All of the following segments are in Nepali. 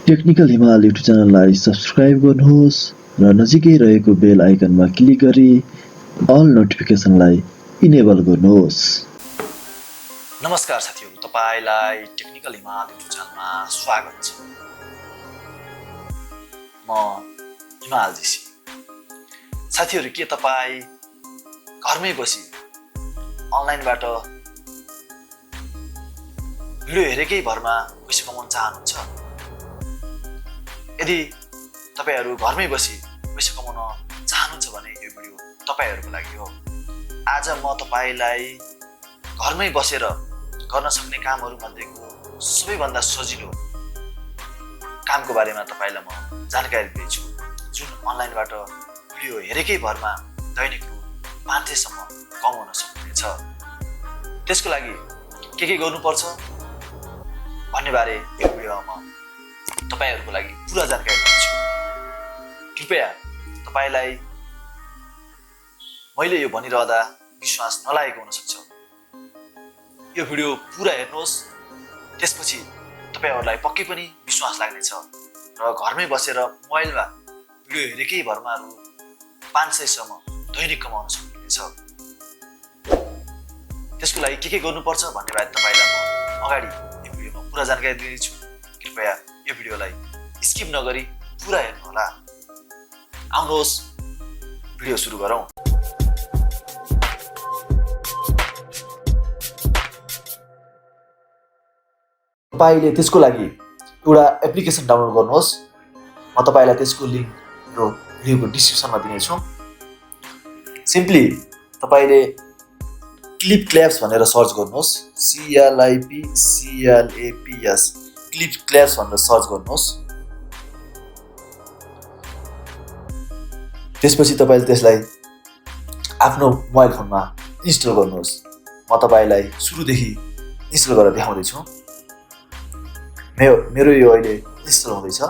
टेक्निकल हिमाल युट्युब च्यानललाई सब्स्क्राइब गर्नुहोस् र नजिकै रहेको बेल आइकनमा क्लिक गरी अल नोटिफिकेसनलाई इनेबल गर्नुहोस्। नमस्कार साथीहरू, तपाईलाई टेक्निकल हिमाल युट्युब च्यानलमा स्वागत छ। म हिमाल जीसी। साथीहरू, के तपाईँ घरमै बसी अनलाइनबाट भिडियो हेरेकै भरमा पैसा कमाउन चाहनुहुन्छ? यदि तपाईहरू घरमै बसी पैसा कमाउन चाहनुहुन्छ भने यो भिडियो तपाईहरूको लागि हो। आज म तपाईलाई घरमै बसेर गर्न सक्ने कामहरू मध्येको सबैभन्दा सजिलो कामको बारेमा तपाईलाई म जानकारी दिन्छु, जुन अनलाइनबाट भिडियो हेरेकै भरमा दैनिक रु 500 सम्म कमाउन सक्नुहुनेछ। त्यसको लागि के गर्नुपर्छ भन्ने बारे यो भिडियोमा तपाईहरूको लागि पुरा जानकारी दिन्छु। कृपया तपाईलाई मैले यो भनिरहँदा विश्वास नलागेको हुन सक्छ। यो भिडियो पुरा हेर्नुहोस्, त्यसपछि तपाईहरूलाई पक्कै पनि विश्वास लाग्नेछ र घरमै बसेर मोबाइलमा भिडियो हेरेकै भरमा रु 500 सम्म दैनिक कमाउन सक्नुहुनेछ। त्यसको लागि के गर्नुपर्छ भन्ने बारे तपाईलाई म अगाडि यो भिडियोमा पुरा जानकारी दिनेछु। कृपया यो भिडियोलाई स्किप नगरी पुरा हेर्नुहोला। आउनुहोस् भिडियो सुरु गरौँ। तपाईले त्यसको लागि एउटा एप्लिकेसन डाउनलोड गर्नुहोस्। म तपाईलाई त्यसको लिंक मेरो भिडियोको डिस्क्रिप्सनमा दिनेछु। सिम्पली तपाईले क्लिप क्ल्याप्स भनेर सर्च गर्नुहोस्। CLIPCLAPS क्लिप क्ल्याप्स भनेर सर्च गर्नुहोस्। त्यसपछि तपाईले त्यसलाई आफ्नो मोबाइल फोनमा इन्स्टल गर्नुहोस्। म तपाईलाई सुरुदेखि इन्स्टल गरेर देखाउँदै छु। मेरो यो अहिले इन्स्टल हुँदैछ।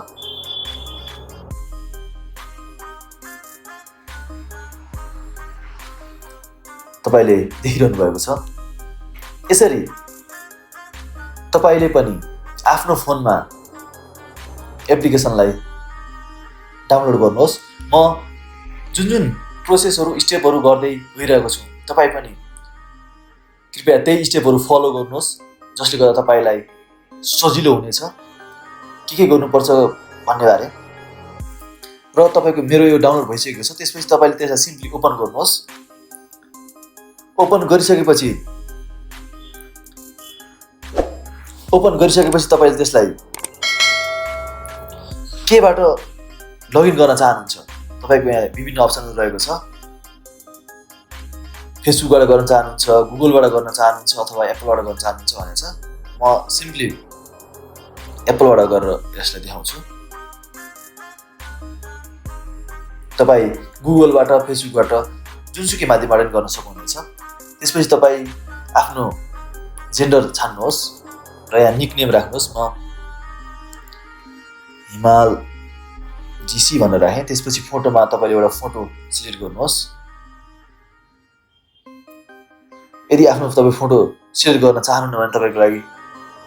तपाईले देखिरहनु भएको छ। यसरी तपाईले पनि आफ्नो फोनमा एप्लिकेसनलाई डाउनलोड गर्नुहोस्। म जुन प्रोसेसहरू स्टेपहरू गर्दै गइरहेको छु, तपाई पनि कृपया त्यही स्टेपहरू फलो गर्नुहोस्, जसले गर्दा तपाईलाई सजिलो हुनेछ के गर्नुपर्छ भन्ने बारे। र तपाईको मेरो यो डाउनलोड भइसकेको छ। त्यसपछि तपाईले त्यसलाई सिम्पली ओपन गर्नुहोस्। ओपन गरिसकेपछि तपाईले त्यसलाई केबाट लगइन गर्न चाहनुहुन्छ? तपाईको यहाँ विभिन्न अप्सनहरू रहेको छ। फेसबुकबाट गर्न चाहनुहुन्छ, गुगलबाट गर्न चाहनुहुन्छ अथवा एप्पलबाट गर्न चाहनुहुन्छ भनेको छ। म सिम्पली एप्पलबाट गरेर यसलाई देखाउँछु। तपाई गुगलबाट, फेसबुकबाट जुनसुकै माध्यमबाट गर्न सक्नुहुनेछ। त्यसपछि तपाई आफ्नो जेन्डर छान्नुहोस् र यहाँ निकनेम राख्नुहोस्। म हिमाल जीसी भनेर राखेँ। त्यसपछि फोटोमा तपाईले एउटा फोटो सिलेक्ट गर्नुहोस्। यदि आफ्नो तपाई फोटो सिलेक्ट गर्न चाहनुहुन्न भने तपाईको लागि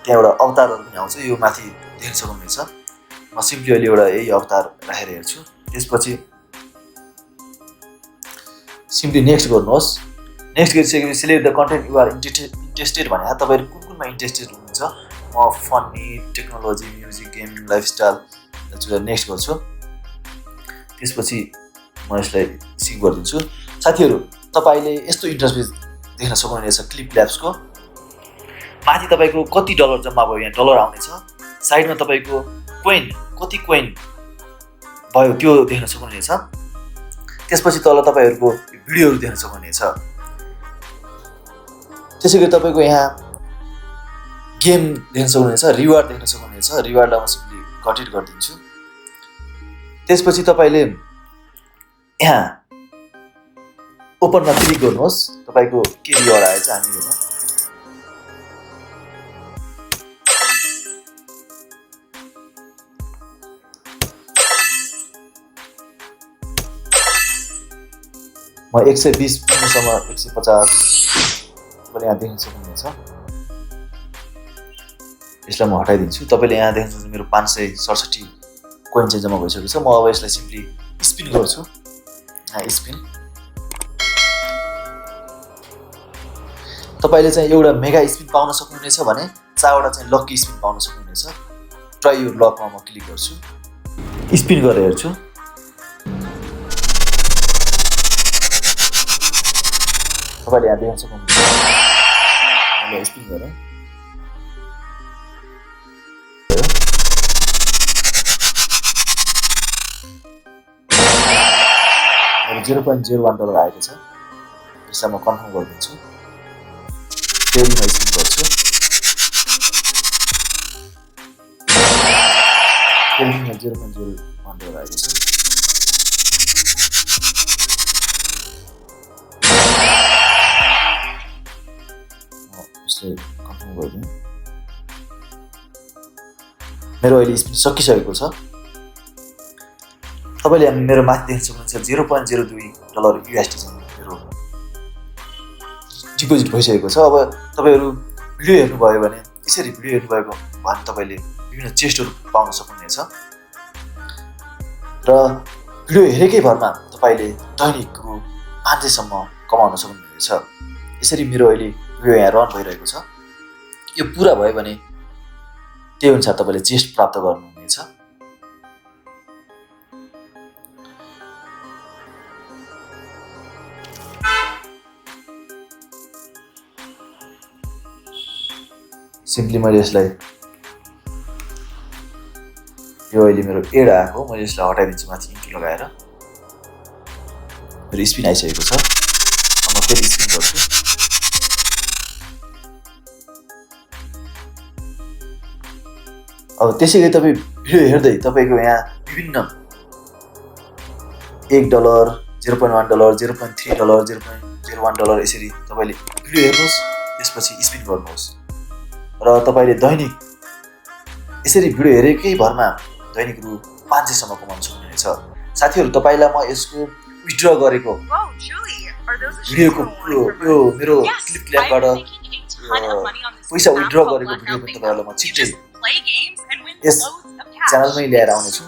त्यहाँ एउटा अवतारहरू पनि आउँछ, यो माथि देख्न सक्नुहुनेछ। म सिम्पली अहिले एउटा यही अवतार राखेर हेर्छु। त्यसपछि सिम्पली नेक्स्ट गर्नुहोस्। नेक्स्ट गरिसकेपछि select the content you are interested भने तपाईहरु कुनमा इन्ट्रेस्टेड हुनुहुन्छ। म funny, technology, music, gaming, lifestyle next गर्छु। त्यसपछि म यसलाई सिभ गरिदिन्छु। साथीहरू, तपाईले यस्तो इन्टरफेस देख्न सक्नुहुनेछ क्लिप क्ल्याप्सको। माथि तपाईको कति डलर जम्मा भयो, यहाँ डलर आउनेछ। साइडमा तपाईको कति कोइन भयो त्यो देख्न सक्नुहुनेछ। त्यसपछि तल तपाईहरुको भिडियोहरू देख्न सक्नुहुनेछ। त्यसैगरी तपाईको यहाँ गेम देख्न सक्नुहुनेछ, रिवार्ड देख्न सक्नुहुनेछ। रिवार्डलाई म सिम्पली कटेट गरिदिन्छु। त्यसपछि तपाईले यहाँ ओपनमा क्लिक गर्नुहोस्। तपाईको के रिवार्ड आएछ हामी हेरौँ। म 120 पुग्नुसम्म 150 पनि यहाँ देख्न सक्नुहुनेछ। यसलाई म हटाइदिन्छु। तपाईँले यहाँ देख्न सक्नुहुन्छ मेरो 567 कोइन चाहिँ जम्मा भइसकेको छ। म अब यसलाई सिम्पली स्पिन गर्छु। स्पिन तपाईँले चाहिँ एउटा मेगा स्पिन पाउन सक्नुहुनेछ भने 4वटा चाहिँ लक्की स्पिन पाउन सक्नुहुनेछ। ट्राई यो लकमा म क्लिक गर्छु, स्पिन गरेर हेर्छु। तपाईँले यहाँ देख्न सक्नुहुन्छ स्पिन गरेँ, $0.01 आएको छ। यसलाई म कन्फर्म गरिदिन्छु। ट्रेडिङमा स्पिन गर्छु, ट्रेडिङमा $0.01 आएको छ। यसलाई कन्फर्म गरिदिउँ। मेरो अहिले स्पिन सकिसकेको छ। तपाईँले मेरो माथि देख्न सक्नुहुन्छ $0.02 USD चाहिँ मेरो डिपोजिट भइसकेको छ। अब तपाईँहरू भिडियो हेर्नुभयो भने, यसरी भिडियो हेर्नुभएको भने तपाईँले विभिन्न चेस्टहरू पाउन सक्नुहुनेछ र भिडियो हेरेकै भरमा तपाईँले दैनिक रु 500 सम्म कमाउन सक्नुहुनेछ। यसरी मेरो अहिले भिडियो यहाँ रन भइरहेको छ। यो पुरा भयो भने त्यही अनुसार तपाईँले चेस्ट प्राप्त गर्नुहुनेछ। सिम्पली मैले यसलाई, यो अहिले मेरो एड आएको, मैले यसलाई हटाइदिन्छु माथि इन्टु लगाएर। मेरो स्पिन आइसकेको छ। म फेरि स्पिन गर्छु। अब त्यसै गरी तपाईँ भिडियो हेर्दै तपाईँको यहाँ विभिन्न $1, $0.1, $0.3, $0.01 यसरी तपाईँले भिडियो हेर्नुहोस्, त्यसपछि स्पिन गर्नुहोस् र तपाईँले दैनिक यसरी भिडियो हेरेकै भरमा दैनिक रु 500 सम्म कमाउन सक्नुहुनेछ। साथीहरू, तपाईँलाई म यसको विथड्र गरेको भिडियोको यो मेरो क्लिप ल्याबबाट पैसा विथड्र गरेको भिडियो पनि तपाईँहरूलाई म छिट्टै यस च्यानलमै ल्याएर आउनेछु,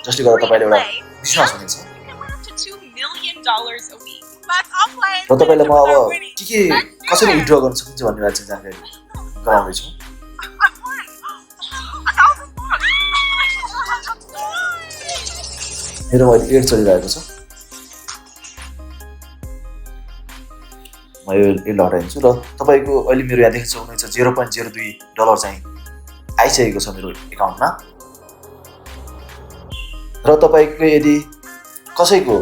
जसले गर्दा तपाईँले एउटा विश्वास हुनेछ। र तपाईँलाई म अब के कसरी विथड्र गर्न सकिन्छ भन्ने बारे चाहिँ जानकारी गराउँदैछु। मेरो अहिले एड चलिरहेको छ। म यो एड हटाइदिन्छु र तपाईँको अहिले मेरो यहाँ देख्न सक्नुहुन्छ $0.02 चाहिँ आइसकेको छ मेरो एकाउन्टमा। र तपाईँको यदि कसैको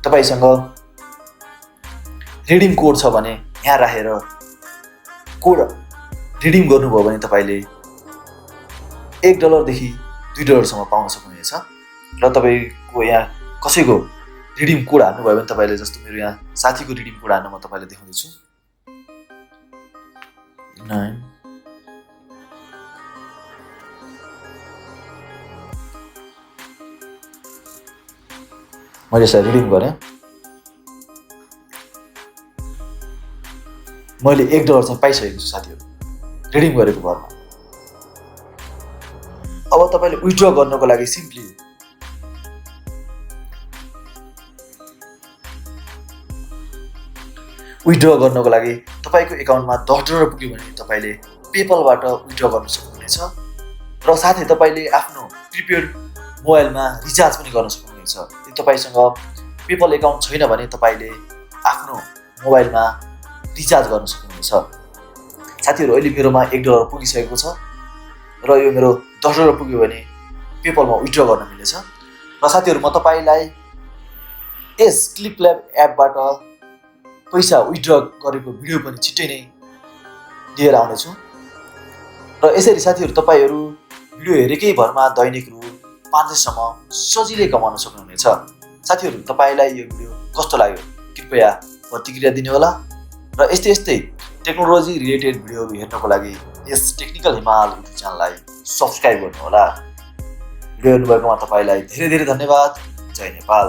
तपाईँसँग रिडिम कोड छ भने यहाँ राखेर कोड रिडिम गर्नुभयो भने तपाईँले $1 देखि $2 सम्म पाउन सक्नुहुनेछ। र तपाईँको यहाँ कसैको रिडिम कोड हाल्नुभयो भने तपाईँले, जस्तो मेरो यहाँ साथीको रिडिम कोड हाल्न म तपाईँलाई देखाउँदैछु। 9 मैले यसलाई रिडिम गरेँ। मैले $1 चाहिँ पाइसकेको छु साथीहरू रिडिम गरेको भरमा। अब तपाईँले विथड्र गर्नको लागि सिम्पली विथड्र गर्नको लागि तपाईँको एकाउन्टमा $10 पुग्यो भने तपाईँले पेपलबाट विथड्र गर्न सक्नुहुनेछ र साथै तपाईँले आफ्नो प्रिपेड मोबाइलमा रिचार्ज पनि गर्न सक्नुहुनेछ। यदि तपाईँसँग पेपल एकाउन्ट छैन भने तपाईँले आफ्नो मोबाइलमा रिचार्ज गर्न सक्नुहुनेछ। साथीहरू, अहिले मेरोमा $1 पुगिसकेको छ र यो मेरो $10 पुग्यो भने पेपलमा विथड्र गर्न मिलेछ। र साथीहरू, म तपाईँलाई यस क्लिप ल्याब एपबाट पैसा विथड्र गरेको भिडियो पनि छिट्टै नै लिएर आउनेछु। र यसरी साथीहरू, तपाईँहरू भिडियो हेरेकै भरमा दैनिक रु 500 सम्म सजिलै कमाउन सक्नुहुनेछ। साथीहरू, तपाईँलाई यो भिडियो कस्तो लाग्यो कृपया प्रतिक्रिया दिनु होला र यस्तै यस्तै टेक्नोलोजी रिलेटेड भिडियोहरू हेर्नको लागि यस टेक्निकल हिमाल युट्युब च्यानललाई सब्स्क्राइब गर्नुहोला। भिडियो हेर्नुभएकोमा तपाईँलाई धेरै धेरै धन्यवाद। जय नेपाल।